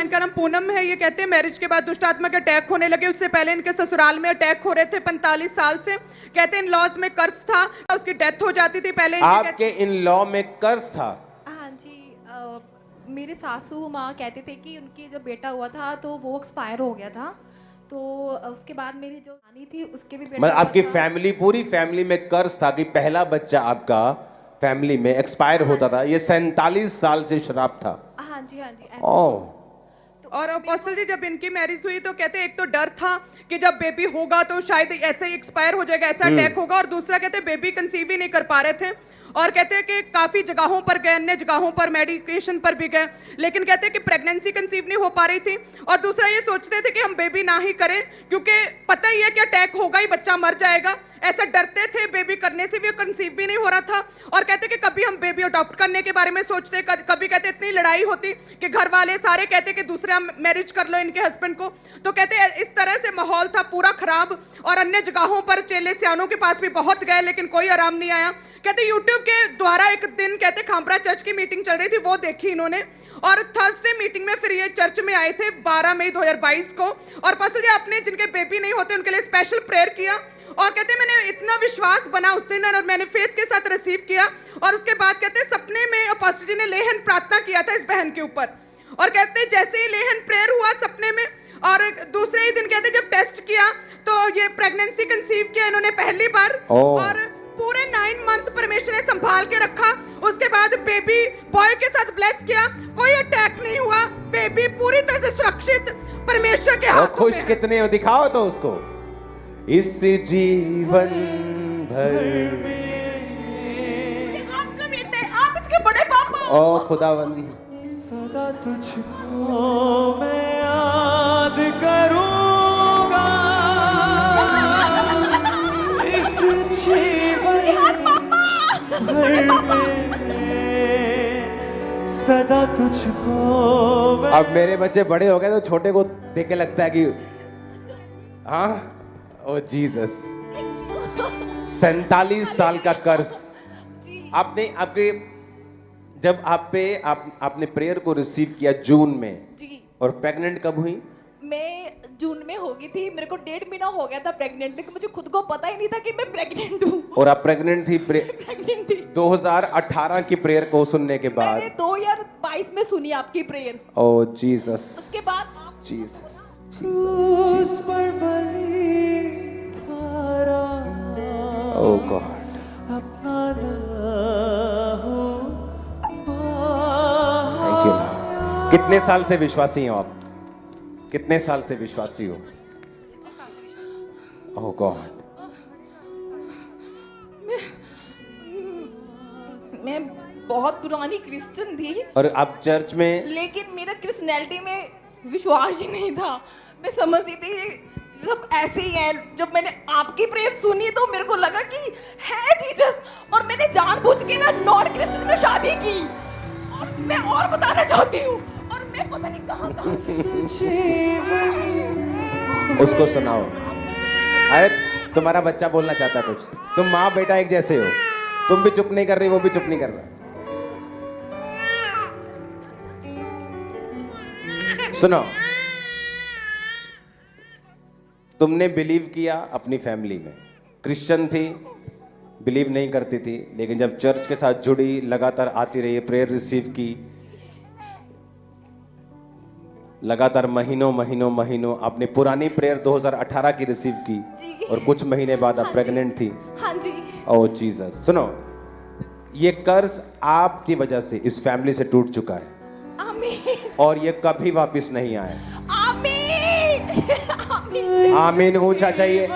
इनका नाम पूनम है। ये कहते हैं मैरिज के बाद दुष्ट आत्मा के अटैक होने लगे, उससे पहले इनके ससुराल में अटैक हो रहे थे 45 साल से। कहते हैं इन लॉज में कर्ज था, उसकी डेथ हो जाती थी पहले। आपके इन लॉ में कर्ज था? हाँ जी, मेरे सासू माँ कहते थे कि उनकी जब बेटा हुआ था तो वो एक्सपायर हो गया था, तो उसके बाद मेरी जो नानी थी उसके भी बेटा मतलब आपकी हुआ था। फैमिली, पूरी फैमिली में कर्ज था कि पहला बच्चा आपका फैमिली में एक्सपायर होता था। ये 47 साल से शराब था। हाँ जी, हाँ जी, ऐसा। ओह। और अपोस्टल जी जब इनकी मैरिज हुई तो कहते एक तो डर था कि जब बेबी होगा तो शायद ऐसे ही एक्सपायर हो जाएगा, ऐसा अटैक होगा, और दूसरा कहते बेबी कंसीव ही नहीं कर पा रहे थे, और कहते हैं कि काफी जगहों पर गए, अन्य जगहों पर मेडिकेशन पर भी गए, लेकिन कहते हैं कि प्रेगनेंसी कंसीव नहीं हो पा रही थी। और दूसरा ये सोचते थे कि हम बेबी ना ही करें क्योंकि पता ही है कि अटैक होगा ही, बच्चा मर जाएगा, ऐसा डरते थे। बेबी करने से भी कंसीव भी नहीं हो रहा था, और कहते कि कभी हम बेबी अडॉप्ट करने के बारे में सोचते, कभी कहते इतनी लड़ाई होती कि घर वाले सारे कहते कि दूसरा मैरिज कर लो इनके हस्बैंड को। तो कहते इस तरह से माहौल था पूरा खराब, और अन्य जगहों पर चेले सियानों के पास भी बहुत गए लेकिन कोई आराम नहीं आया। कहते यूट्यूब के द्वारा एक दिन कहते खामपरा चर्च की मीटिंग चल रही थी, वो देखी इन्होंने, और थर्सडे मीटिंग में फिर ये चर्च में आए थे 12 मई 2022 को। और पास्टर जी आपने जिनके बेबी नहीं होते उनके लिए स्पेशल प्रेयर किया, और कहते मैंने इतना विश्वास बना उस दिन और मैंने फेथ के साथ रिसीव किया। और उसके बाद कहते सपने में पास्टर जी ने लेहन प्रार्थना किया था इस बहन के ऊपर, और कहते जैसे ही लेहन प्रेयर हुआ सपने में, और दूसरे ही दिन कहते जब टेस्ट किया तो ये प्रेगनेंसी कंसीव किया इन्होंने पहली बार, और पूरे 9 मंथ परमेश्वर ने संभाल के रखा। उसके बाद बेबी बॉय के साथ ब्लेस किया, कोई अटैक नहीं हुआ, बेबी पूरी तरह से सुरक्षित परमेश्वर के हाथों में। खुश कितने हो, दिखाओ तो उसको। इस जीवन भर में आपका बेटा, आप इसके बड़े पापा। ओ खुदावंद, सदा तुझको मैं याद करूंगा, इस जीवन भर में सदा तुझको मैं। अब मेरे बच्चे बड़े हो गए तो छोटे को देख के लगता है कि हाँ, ओ जीसस। 47 साल का कर्ज आपने, आपके जब आपने प्रेयर को रिसीव किया जून में जी, और प्रेग्नेंट कब हुई? मैं जून में हो गई थी, मेरे को 1.5 महीना हो गया था प्रेग्नेंट, लेकिन मुझे खुद को पता ही नहीं था कि मैं प्रेग्नेंट हूँ। और आप प्रेग्नेंट थी? प्रेग्नेंट थी 2018 की प्रेयर को सुनने के बाद। मैंने 2022 में सुनी आपकी प्रेयर। ओ जीसस, उसके बाद जीसस, उस पर बलि थारा, ओ गॉड, अपना लहू थैंक यू। कितने साल से विश्वासी हो आप? कितने साल से विश्वासी हो? ओह गॉड। मैं बहुत पुरानी क्रिश्चियन थी, और आप चर्च में? लेकिन मेरा क्रिश्चियनिटी में विश्वास ही नहीं था। मैं समझती थी सब ऐसे ही है। जब मैंने आपकी प्रेयर सुनी तो मेरे को लगा कि है जीसस, और मैंने जानबूझ के ना नॉन क्रिश्चियन में शादी की। और मैं और बताना चाहती हूँ, और मैं पता नहीं कहाँ उसको सुनाओ। अरे तुम्हारा बच्चा बोलना चाहता है कुछ। तुम माँ बेटा एक जैसे हो, तुम भी चुप नहीं कर रही, वो भी चुप नहीं कर रहा। सुनो, तुमने बिलीव किया अपनी फैमिली में, क्रिश्चियन थी, बिलीव नहीं करती थी, लेकिन जब चर्च के साथ जुड़ी, लगातार आती रही, प्रेयर रिसीव की, लगातार महीनों आपने पुरानी प्रेयर 2018 की रिसीव की, और कुछ महीने बाद आप प्रेग्नेंट थी। हाँ जी। ओह जीसस। सुनो, ये कर्ज आपकी वजह से इस फैमिली से टूट चुका है, आमीन, और ये कभी वापस नहीं आए। आमीन, आमीन। आमीन ऊंचा चाहिए।